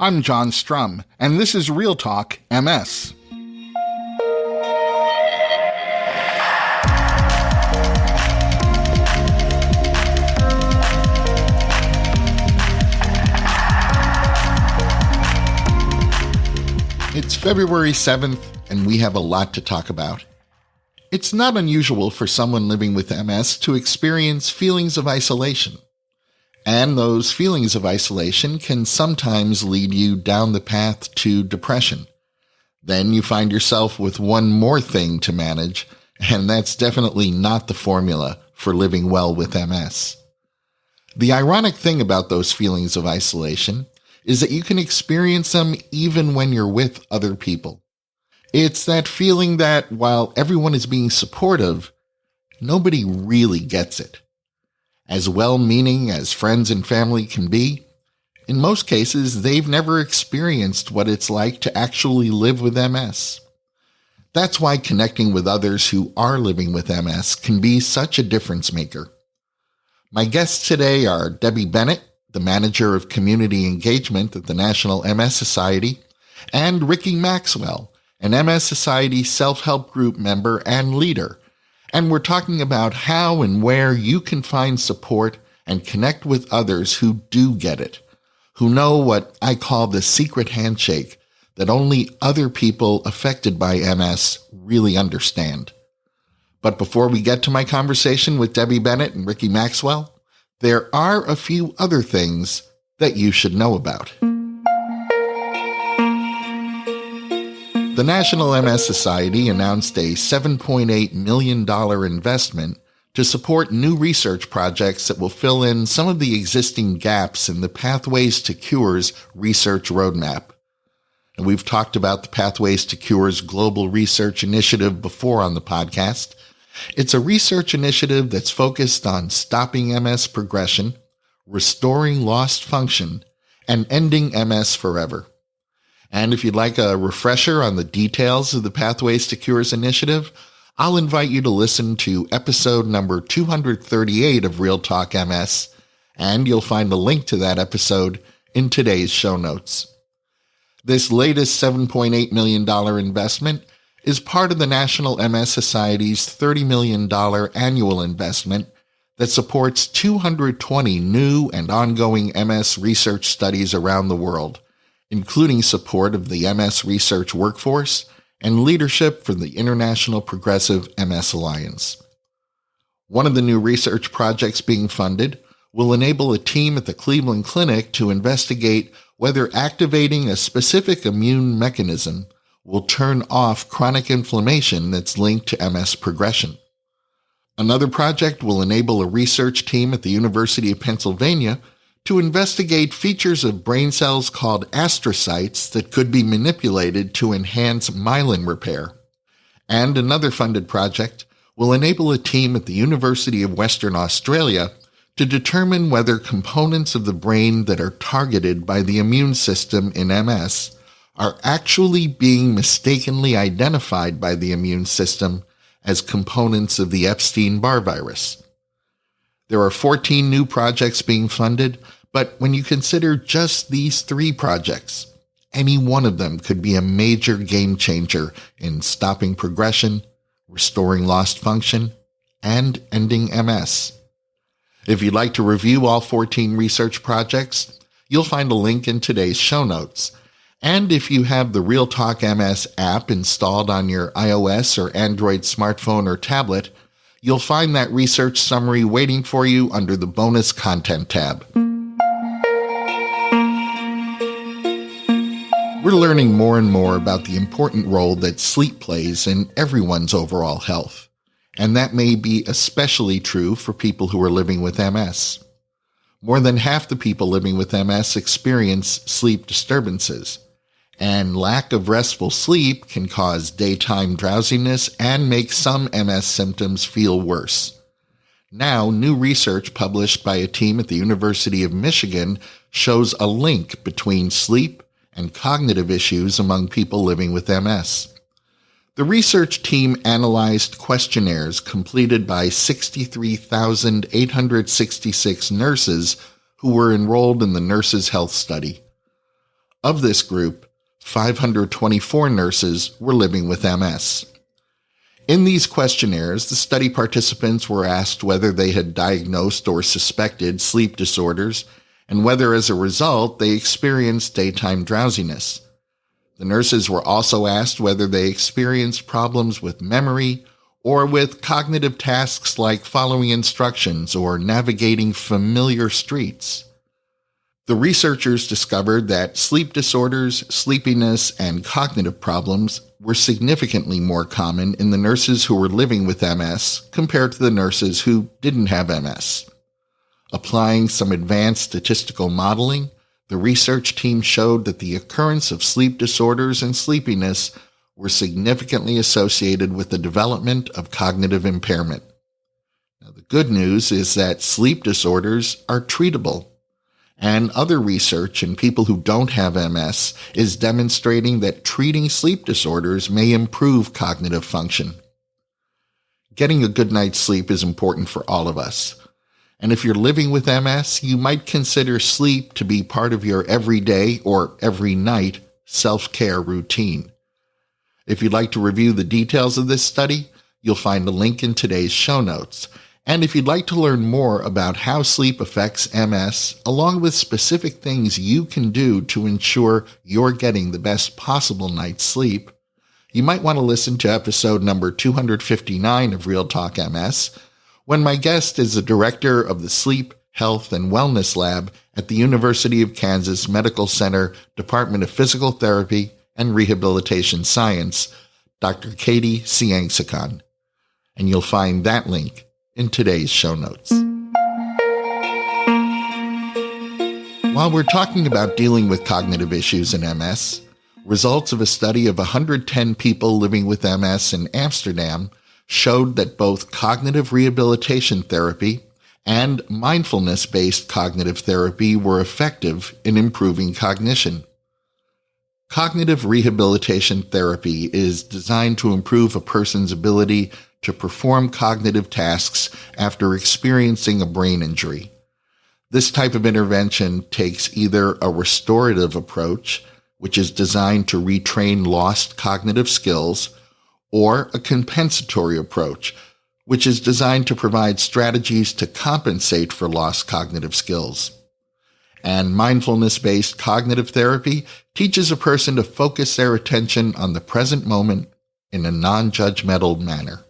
I'm John Strum, and this is Real Talk MS. It's February 7th, and we have a lot to talk about. It's not unusual for someone living with MS to experience feelings of isolation. And those feelings of isolation can sometimes lead you down the path to depression. Then you find yourself with one more thing to manage, and that's definitely not the formula for living well with MS. The ironic thing about those feelings of isolation is that you can experience them even when you're with other people. It's that feeling that while everyone is being supportive, nobody really gets it. As well-meaning as friends and family can be, in most cases, they've never experienced what it's like to actually live with MS. That's why connecting with others who are living with MS can be such a difference maker. My guests today are Debby Bennett, the Manager of Community Engagement at the National MS Society, and Ricky Maxwell, an MS Society self-help group member and leader. And we're talking about how and where you can find support and connect with others who do get it, who know what I call the secret handshake that only other people affected by MS really understand. But before we get to my conversation with Debby Bennett and Ricky Maxwell, there are a few other things that you should know about. The National MS Society announced a $7.8 million investment to support new research projects that will fill in some of the existing gaps in the Pathways to Cures research roadmap. And we've talked about the Pathways to Cures Global Research Initiative before on the podcast. It's a research initiative that's focused on stopping MS progression, restoring lost function, and ending MS forever. And if you'd like a refresher on the details of the Pathways to Cures initiative, I'll invite you to listen to episode number 238 of Real Talk MS, and you'll find a link to that episode in today's show notes. This latest $7.8 million investment is part of the National MS Society's $30 million annual investment that supports 220 new and ongoing MS research studies around the world, including support of the MS research workforce and leadership from the International Progressive MS Alliance. One of the new research projects being funded will enable a team at the Cleveland Clinic to investigate whether activating a specific immune mechanism will turn off chronic inflammation that's linked to MS progression. Another project will enable a research team at the University of Pennsylvania to investigate features of brain cells called astrocytes that could be manipulated to enhance myelin repair. And another funded project will enable a team at the University of Western Australia to determine whether components of the brain that are targeted by the immune system in MS are actually being mistakenly identified by the immune system as components of the Epstein-Barr virus. There are 14 new projects being funded, but when you consider just these 3 projects, any one of them could be a major game changer in stopping progression, restoring lost function, and ending MS. If you'd like to review all 14 research projects, you'll find a link in today's show notes. And if you have the Real Talk MS app installed on your iOS or Android smartphone or tablet, you'll find that research summary waiting for you under the Bonus Content tab. We're learning more and more about the important role that sleep plays in everyone's overall health, and that may be especially true for people who are living with MS. More than half the people living with MS experience sleep disturbances, and lack of restful sleep can cause daytime drowsiness and make some MS symptoms feel worse. Now, new research published by a team at the University of Michigan shows a link between sleep and cognitive issues among people living with MS. The research team analyzed questionnaires completed by 63,866 nurses who were enrolled in the Nurses' Health Study. Of this group, 524 nurses were living with MS. In these questionnaires, the study participants were asked whether they had diagnosed or suspected sleep disorders and whether as a result they experienced daytime drowsiness. The nurses were also asked whether they experienced problems with memory or with cognitive tasks like following instructions or navigating familiar streets. The researchers discovered that sleep disorders, sleepiness, and cognitive problems were significantly more common in the nurses who were living with MS compared to the nurses who didn't have MS. Applying some advanced statistical modeling, the research team showed that the occurrence of sleep disorders and sleepiness were significantly associated with the development of cognitive impairment. Now, the good news is that sleep disorders are treatable. And other research in people who don't have MS is demonstrating that treating sleep disorders may improve cognitive function. Getting a good night's sleep is important for all of us. And if you're living with MS, you might consider sleep to be part of your everyday or every night self-care routine. If you'd like to review the details of this study, you'll find a link in today's show notes. And if you'd like to learn more about how sleep affects MS, along with specific things you can do to ensure you're getting the best possible night's sleep, you might want to listen to episode number 259 of Real Talk MS, when my guest is the director of the Sleep, Health, and Wellness Lab at the University of Kansas Medical Center Department of Physical Therapy and Rehabilitation Science, Dr. Katie Siangsakan. And you'll find that link in today's show notes. While we're talking about dealing with cognitive issues in MS, results of a study of 110 people living with MS in Amsterdam showed that both cognitive rehabilitation therapy and mindfulness-based cognitive therapy were effective in improving cognition. Cognitive rehabilitation therapy is designed to improve a person's ability to perform cognitive tasks after experiencing a brain injury. This type of intervention takes either a restorative approach, which is designed to retrain lost cognitive skills, or a compensatory approach, which is designed to provide strategies to compensate for lost cognitive skills. And mindfulness-based cognitive therapy teaches a person to focus their attention on the present moment in a non-judgmental manner.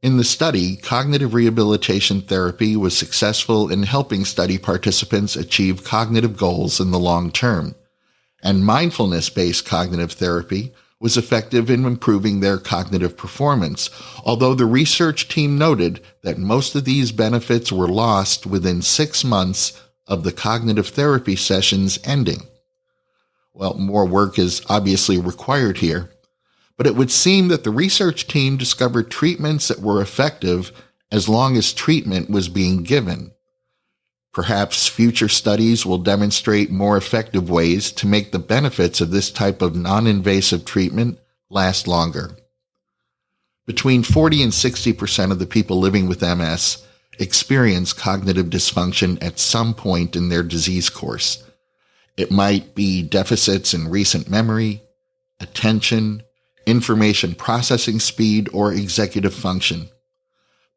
In the study, cognitive rehabilitation therapy was successful in helping study participants achieve cognitive goals in the long term, and mindfulness-based cognitive therapy was effective in improving their cognitive performance, although the research team noted that most of these benefits were lost within 6 months of the cognitive therapy sessions ending. Well, more work is obviously required here, but it would seem that the research team discovered treatments that were effective as long as treatment was being given. Perhaps future studies will demonstrate more effective ways to make the benefits of this type of non-invasive treatment last longer. Between 40 and 60% of the people living with MS experience cognitive dysfunction at some point in their disease course. It might be deficits in recent memory, attention, information processing speed, or executive function.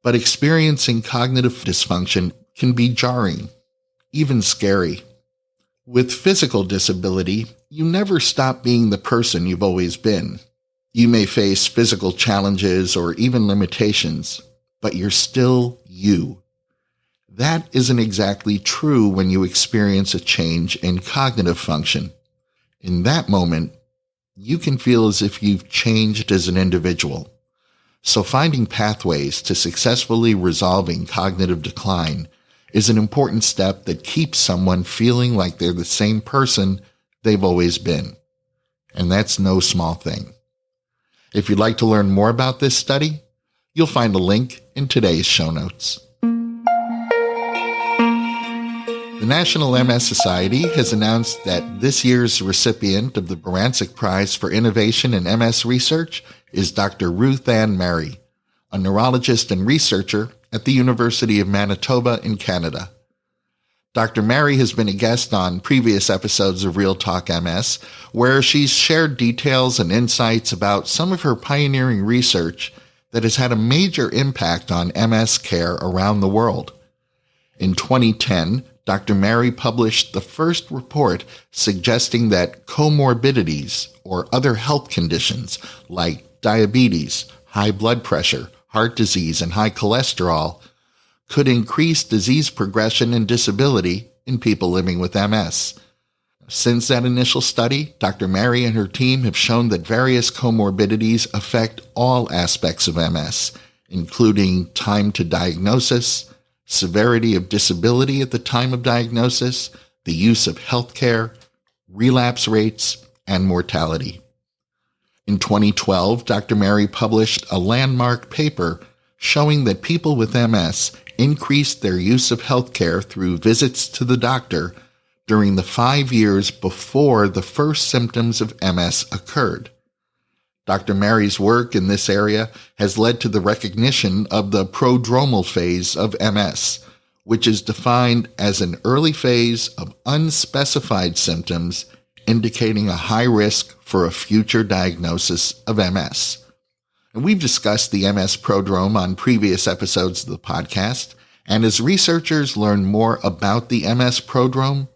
But experiencing cognitive dysfunction can be jarring, even scary. With physical disability, you never stop being the person you've always been. You may face physical challenges or even limitations, but you're still you. That isn't exactly true when you experience a change in cognitive function. In that moment, you can feel as if you've changed as an individual. So finding pathways to successfully resolving cognitive decline is an important step that keeps someone feeling like they're the same person they've always been. And that's no small thing. If you'd like to learn more about this study, you'll find a link in today's show notes. The National MS Society has announced that this year's recipient of the Barancik Prize for Innovation in MS Research is Dr. Ruth Ann Mary, a neurologist and researcher at the University of Manitoba in Canada. Dr. Mary has been a guest on previous episodes of Real Talk MS, where she's shared details and insights about some of her pioneering research that has had a major impact on MS care around the world. In 2010, Dr. Mary published the first report suggesting that comorbidities, or other health conditions like diabetes, high blood pressure, heart disease, and high cholesterol, could increase disease progression and disability in people living with MS. Since that initial study, Dr. Mary and her team have shown that various comorbidities affect all aspects of MS, including time to diagnosis, severity of disability at the time of diagnosis, the use of healthcare, relapse rates, and mortality. In 2012, Dr. Mary published a landmark paper showing that people with MS increased their use of healthcare through visits to the doctor during the 5 years before the first symptoms of MS occurred. Dr. Mary's work in this area has led to the recognition of the prodromal phase of MS, which is defined as an early phase of unspecified symptoms indicating a high risk for a future diagnosis of MS. And we've discussed the MS prodrome on previous episodes of the podcast, and as researchers learn more about the MS prodrome,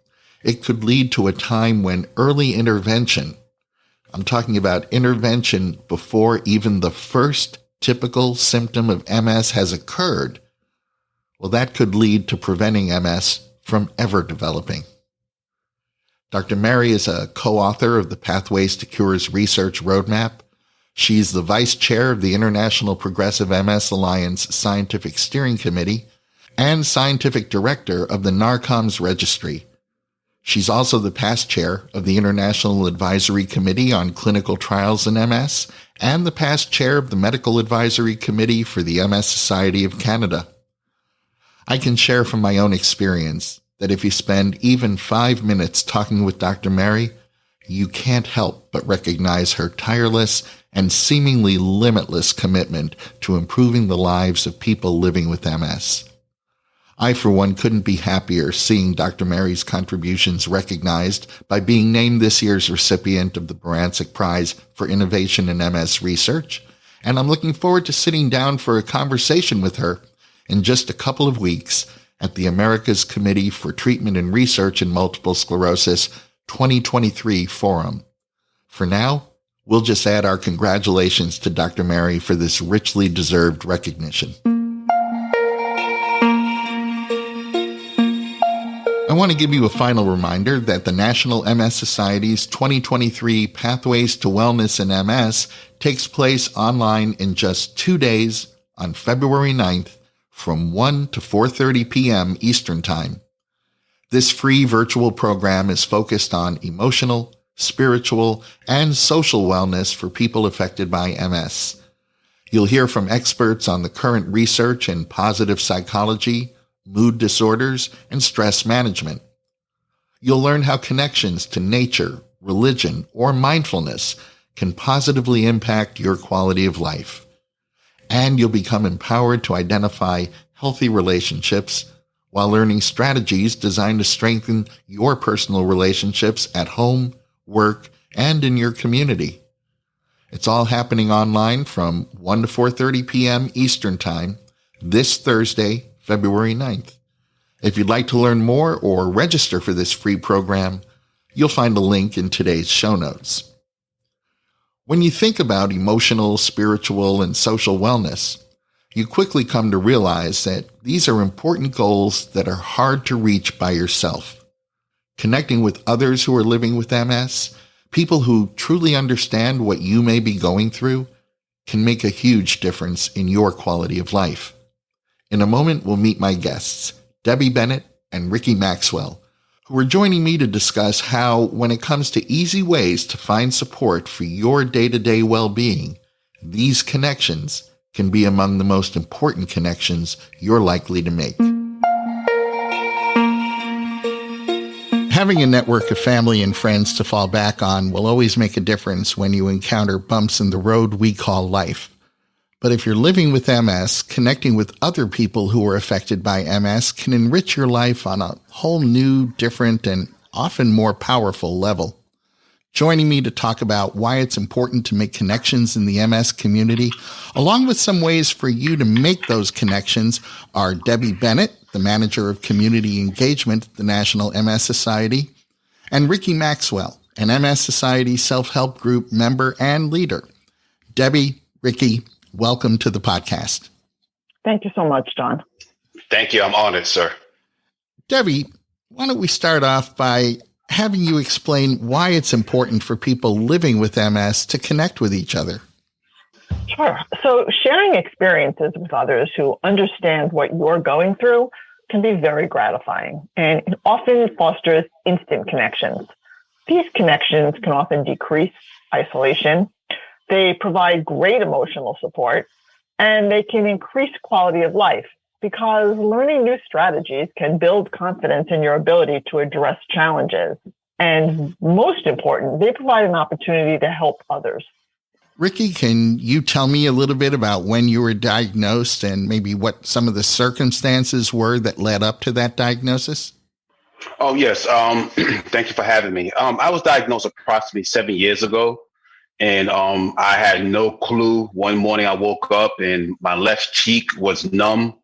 it could lead to a time when early intervention, I'm talking about intervention before even the first typical symptom of MS has occurred, well, that could lead to preventing MS from ever developing. Dr. Mary is a co-author of the Pathways to Cures Research Roadmap. She's the vice chair of the International Progressive MS Alliance Scientific Steering Committee and scientific director of the NARCOMS Registry. She's also the past chair of the International Advisory Committee on Clinical Trials in MS and the past chair of the Medical Advisory Committee for the MS Society of Canada. I can share from my own experience that if you spend even 5 minutes talking with Dr. Mary, you can't help but recognize her tireless and seemingly limitless commitment to improving the lives of people living with MS. I, for one, couldn't be happier seeing Dr. Mary's contributions recognized by being named this year's recipient of the Barancik Prize for Innovation in MS Research, and I'm looking forward to sitting down for a conversation with her in just a couple of weeks at the America's Committee for Treatment and Research in Multiple Sclerosis 2023 Forum. For now, we'll just add our congratulations to Dr. Mary for this richly deserved recognition. I want to give you a final reminder that the National MS Society's 2023 Pathways to Wellness in MS takes place online in just 2 days on February 9th from 1 to 4:30 p.m. Eastern Time. This free virtual program is focused on emotional, spiritual, and social wellness for people affected by MS. You'll hear from experts on the current research in positive psychology, mood disorders, and stress management. You'll learn how connections to nature, religion, or mindfulness can positively impact your quality of life. And you'll become empowered to identify healthy relationships while learning strategies designed to strengthen your personal relationships at home, work, and in your community. It's all happening online from 1 to 4:30 p.m. Eastern Time this Thursday, February 9th. If you'd like to learn more or register for this free program, you'll find a link in today's show notes. When you think about emotional, spiritual, and social wellness, you quickly come to realize that these are important goals that are hard to reach by yourself. Connecting with others who are living with MS, people who truly understand what you may be going through, can make a huge difference in your quality of life. In a moment, we'll meet my guests, Debby Bennett and Ricky Maxwell, who are joining me to discuss how, when it comes to easy ways to find support for your day-to-day well-being, these connections can be among the most important connections you're likely to make. Having a network of family and friends to fall back on will always make a difference when you encounter bumps in the road we call life. But if you're living with MS, connecting with other people who are affected by MS can enrich your life on a whole new, different, and often more powerful level. Joining me to talk about why it's important to make connections in the MS community, along with some ways for you to make those connections, are Debby Bennett, the Manager of Community Engagement at the National MS Society, and Ricky Maxwell, an MS Society self-help group member and leader. Debby, Ricky, welcome to the podcast. Thank you so much, John. Thank you. I'm honored, sir. Debby, why don't we start off by having you explain why it's important for people living with MS to connect with each other? Sure. So sharing experiences with others who understand what you're going through can be very gratifying, and it often fosters instant connections. These connections can often decrease isolation. They provide great emotional support, and they can increase quality of life because learning new strategies can build confidence in your ability to address challenges. And most important, they provide an opportunity to help others. Ricky, can you tell me a little bit about when you were diagnosed and maybe what some of the circumstances were that led up to that diagnosis? Oh, yes. Thank you for having me. I was diagnosed approximately 7 years ago, and I had no clue. One morning I woke up and my left cheek was numb.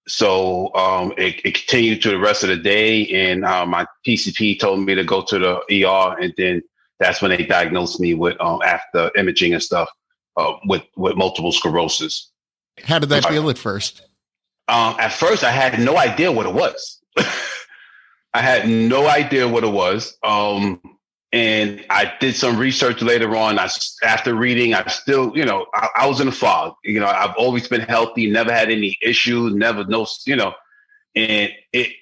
So it continued to the rest of the day, and my PCP told me to go to the ER, and then that's when they diagnosed me with, after imaging and stuff, with multiple sclerosis. How did that feel at first? At first, I had no idea what it was. I had no idea what it was. And I did some research later on. After reading, I still, I was in a fog. I've always been healthy, never had any issues, and it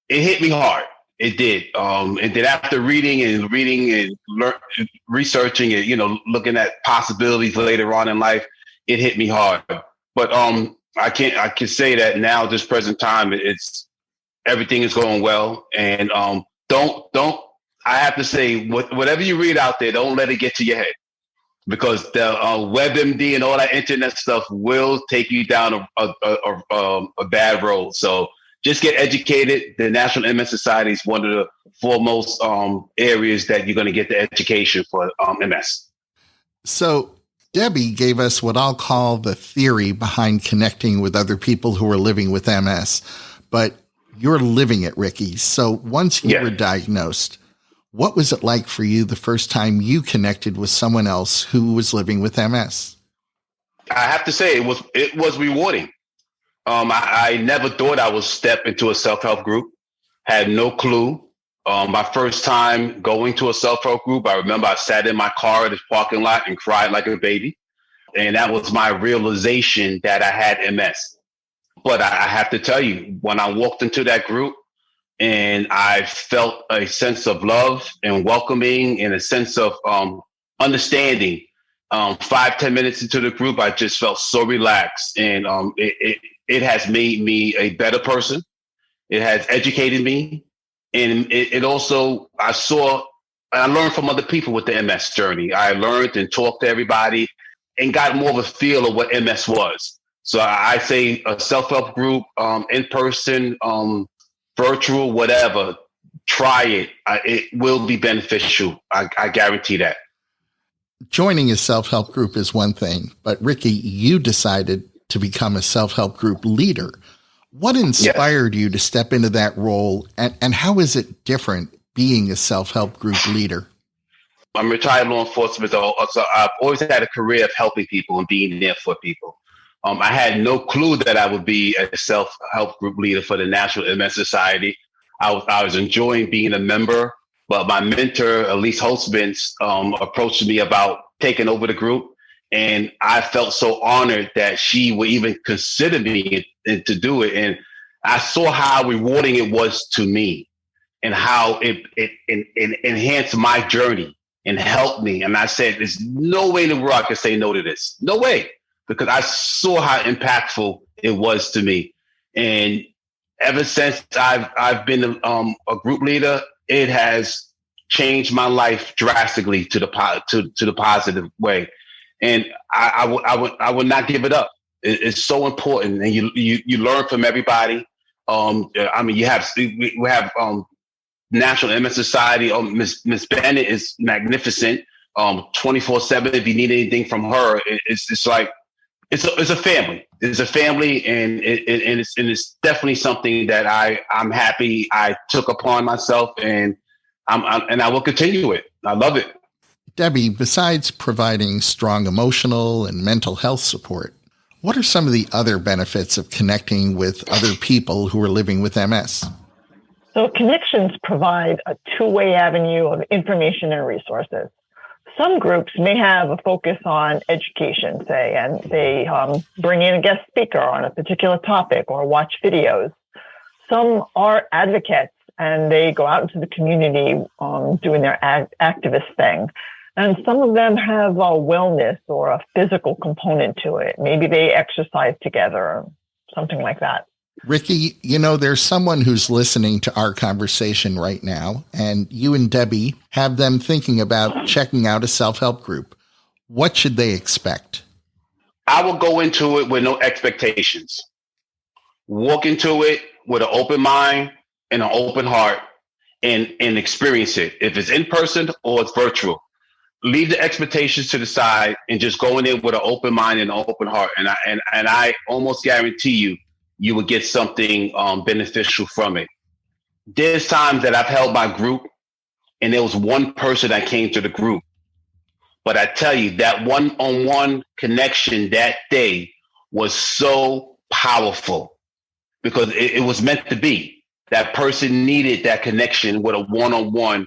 hit me hard. It did. And then after reading and researching and, looking at possibilities later on in life, it hit me hard. But I can say that now, this present time, everything is going well. And I have to say, whatever you read out there, don't let it get to your head, because the WebMD and all that internet stuff will take you down a bad road. So just get educated. The National MS Society is one of the foremost areas that you're going to get the education for MS. So Debby gave us what I'll call the theory behind connecting with other people who are living with MS, but you're living it, Ricky. So once you were diagnosed, what was it like for you the first time you connected with someone else who was living with MS? I have to say it was rewarding. I never thought I would step into a self-help group. Had no clue. My first time going to a self-help group, I remember I sat in my car at the parking lot and cried like a baby. And that was my realization that I had MS. But I have to tell you, when I walked into that group, and I felt a sense of love and welcoming and a sense of understanding. 5-10 minutes into the group, I just felt so relaxed, and it has made me a better person. It has educated me, and it also, I learned from other people with the MS journey. I learned and talked to everybody and got more of a feel of what MS was. So I say a self-help group, in person, virtual, whatever, try it. It will be beneficial. I guarantee that. Joining a self-help group is one thing, but Ricky, you decided to become a self-help group leader. What inspired you to step into that role, and how is it different being a self-help group leader? I'm retired law enforcement, so I've always had a career of helping people and being there for people. I had no clue that I would be a self-help group leader for the National MS Society. I was enjoying being a member, but my mentor, Elise Holtzman, approached me about taking over the group. And I felt so honored that she would even consider me to do it. And I saw how rewarding it was to me and how it enhanced my journey and helped me. And I said, there's no way in the world I could say no to this. No way. Because I saw how impactful it was to me. And ever since I've been a group leader, it has changed my life drastically to the positive way. And I would not give it up. It's so important, and you learn from everybody. I mean, we have National MS Society. Miss Bennett is magnificent. 24/7. If you need anything from her, it's like it's a family. It's a family, and it's definitely something that I'm happy I took upon myself, and I will continue it. I love it. Debby, besides providing strong emotional and mental health support, what are some of the other benefits of connecting with other people who are living with MS? So connections provide a two-way avenue of information and resources. Some groups may have a focus on education, say, and they bring in a guest speaker on a particular topic or watch videos. Some are advocates, and they go out into the community doing their activist thing. And some of them have a wellness or a physical component to it. Maybe they exercise together or something like that. Ricky, you know, there's someone who's listening to our conversation right now, and you and Debby have them thinking about checking out a self-help group. What should they expect? I will go into it with no expectations. Walk into it with an open mind and an open heart and experience it. If it's in person or it's virtual, leave the expectations to the side and just go in there with an open mind and an open heart. And I almost guarantee you will get something beneficial from it. There's times that I've held my group and there was one person that came to the group. But I tell you, that one-on-one connection that day was so powerful because it was meant to be. That person needed that connection with a one-on-one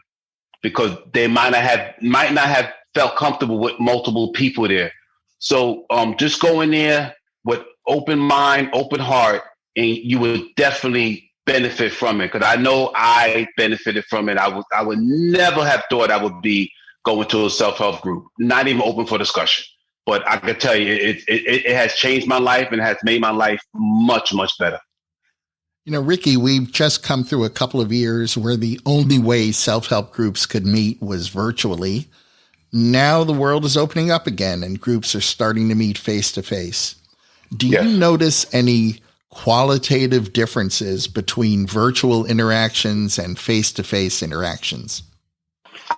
because they might not have felt comfortable with multiple people there. So just go in there with open mind, open heart, and you would definitely benefit from it. Because I know I benefited from it. I would never have thought I would be going to a self-help group, not even open for discussion. But I can tell you, it has changed my life and has made my life much, much better. You know, Ricky, we've just come through a couple of years where the only way self-help groups could meet was virtually. Now the world is opening up again and groups are starting to meet face-to-face. Do you notice any qualitative differences between virtual interactions and face-to-face interactions?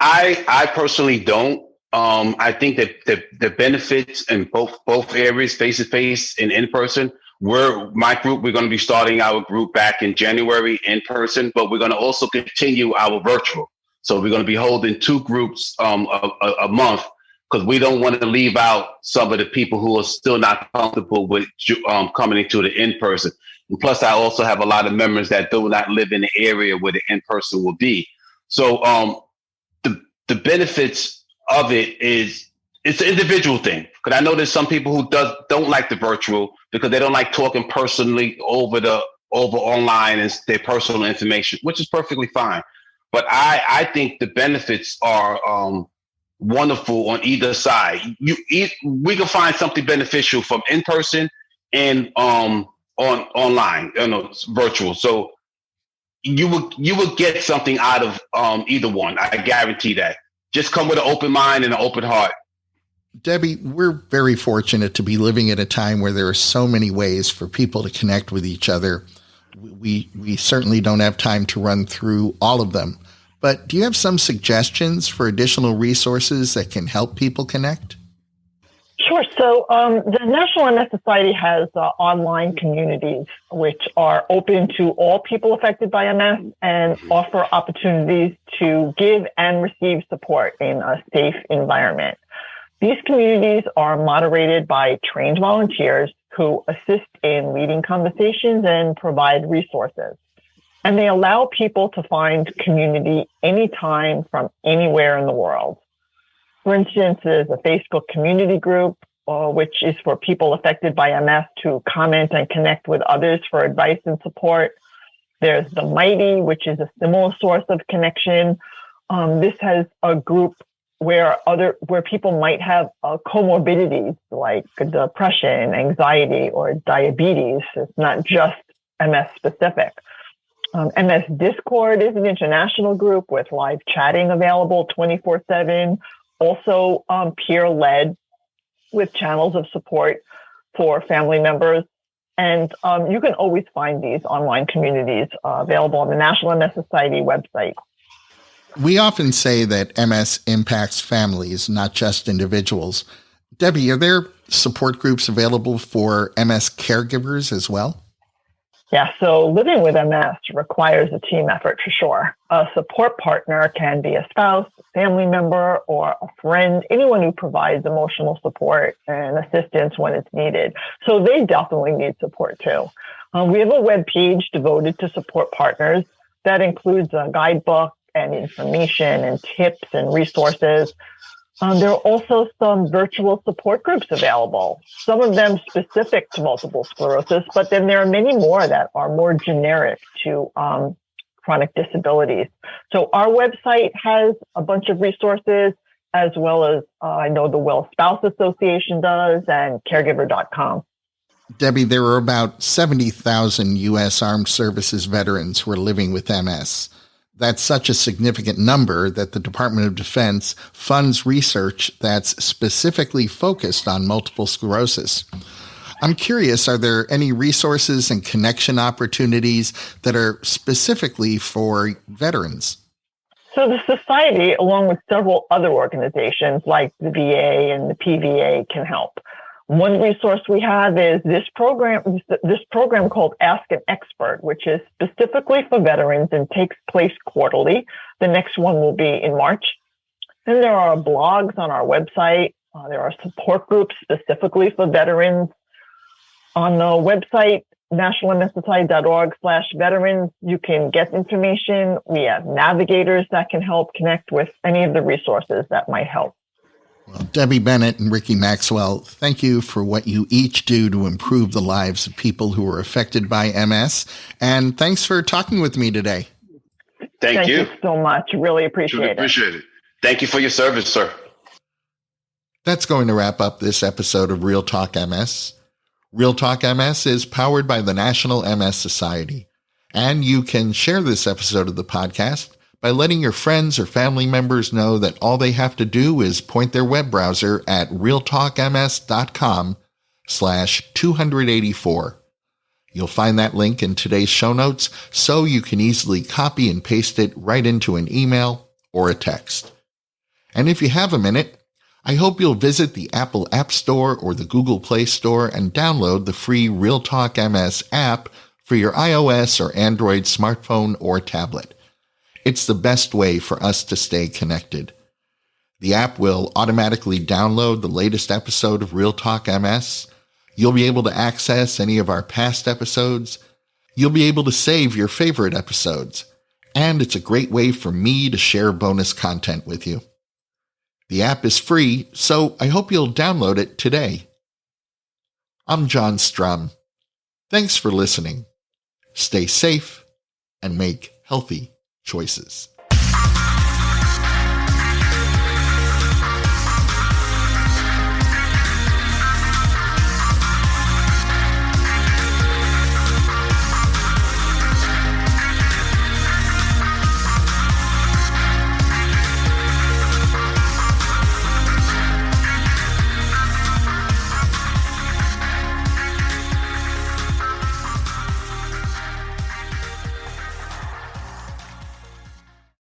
I personally don't. I think that the benefits in both areas, face-to-face and in-person, my group, we're going to be starting our group back in January in person, but we're going to also continue our virtual. So we're going to be holding two groups a month because we don't want to leave out some of the people who are still not comfortable with coming into the in-person. And plus, I also have a lot of members that do not live in the area where the in-person will be. So the benefits of it is it's an individual thing. Because I know there's some people who don't like the virtual because they don't like talking personally over online and their personal information, which is perfectly fine. But I think the benefits are wonderful on either side. We can find something beneficial from in person and online, virtual. So you will get something out of either one. I guarantee that. Just come with an open mind and an open heart. Debby, we're very fortunate to be living at a time where there are so many ways for people to connect with each other. We certainly don't have time to run through all of them, but do you have some suggestions for additional resources that can help people connect? Sure. So the National MS Society has online communities which are open to all people affected by MS and offer opportunities to give and receive support in a safe environment. These communities are moderated by trained volunteers who assist in leading conversations and provide resources. And they allow people to find community anytime from anywhere in the world. For instance, there's a Facebook community group, which is for people affected by MS to comment and connect with others for advice and support. There's the Mighty, which is a similar source of connection. This has a group where people might have comorbidities like depression, anxiety, or diabetes. It's not just MS specific. MS Discord is an international group with live chatting available 24/7, also peer-led. with channels of support for family members. And you can always find these online communities available on the National MS Society website. We often say that MS impacts families, not just individuals. Debbie, are there support groups available for MS caregivers as well? Yeah, so living with MS requires a team effort for sure. A support partner can be a spouse, family member, or a friend, anyone who provides emotional support and assistance when it's needed. So they definitely need support too. We have a web page devoted to support partners that includes a guidebook and information and tips and resources. There are also some virtual support groups available, some of them specific to multiple sclerosis, but then there are many more that are more generic to chronic disabilities. So our website has a bunch of resources, as well as I know the Well Spouse Association does, and caregiver.com. Debbie, there are about 70,000 U.S. Armed Services veterans who are living with MS. That's such a significant number that the Department of Defense funds research that's specifically focused on multiple sclerosis. I'm curious, are there any resources and connection opportunities that are specifically for veterans? So the Society, along with several other organizations like the VA and the PVA, can help. One resource we have is this program called Ask an Expert, which is specifically for veterans and takes place quarterly. The next one will be in March. Then there are blogs on our website. There are support groups specifically for veterans. On the website, nationalmssociety.org/veterans, you can get information. We have navigators that can help connect with any of the resources that might help. Well, Debby Bennett and Ricky Maxwell, thank you for what you each do to improve the lives of people who are affected by MS. And thanks for talking with me today. Thank you so much. Really appreciate it. Appreciate it. Thank you for your service, sir. That's going to wrap up this episode of Real Talk MS. Real Talk MS is powered by the National MS Society. And you can share this episode of the podcast by letting your friends or family members know that all they have to do is point their web browser at realtalkms.com/284. You'll find that link in today's show notes, so you can easily copy and paste it right into an email or a text. And if you have a minute, I hope you'll visit the Apple App Store or the Google Play Store and download the free Real Talk MS app for your iOS or Android smartphone or tablet. It's the best way for us to stay connected. The app will automatically download the latest episode of Real Talk MS. You'll be able to access any of our past episodes. You'll be able to save your favorite episodes. And it's a great way for me to share bonus content with you. The app is free, so I hope you'll download it today. I'm John Strum. Thanks for listening. Stay safe and make healthy choices.